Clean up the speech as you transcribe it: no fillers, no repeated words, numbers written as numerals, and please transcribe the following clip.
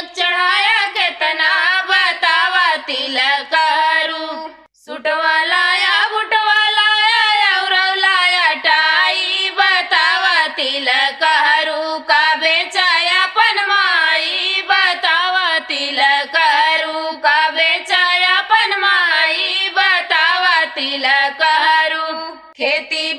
तिलक चढ़ाया केतना बतावा तिलक हरू। सूटवा लाया बूटवा लाया और लाया टाई बतावा तिलक हरू। का बेचाया पनमाई बतावा तिलक हरू। का बेचाया पनमाई बतावा तिलक हरू। खेती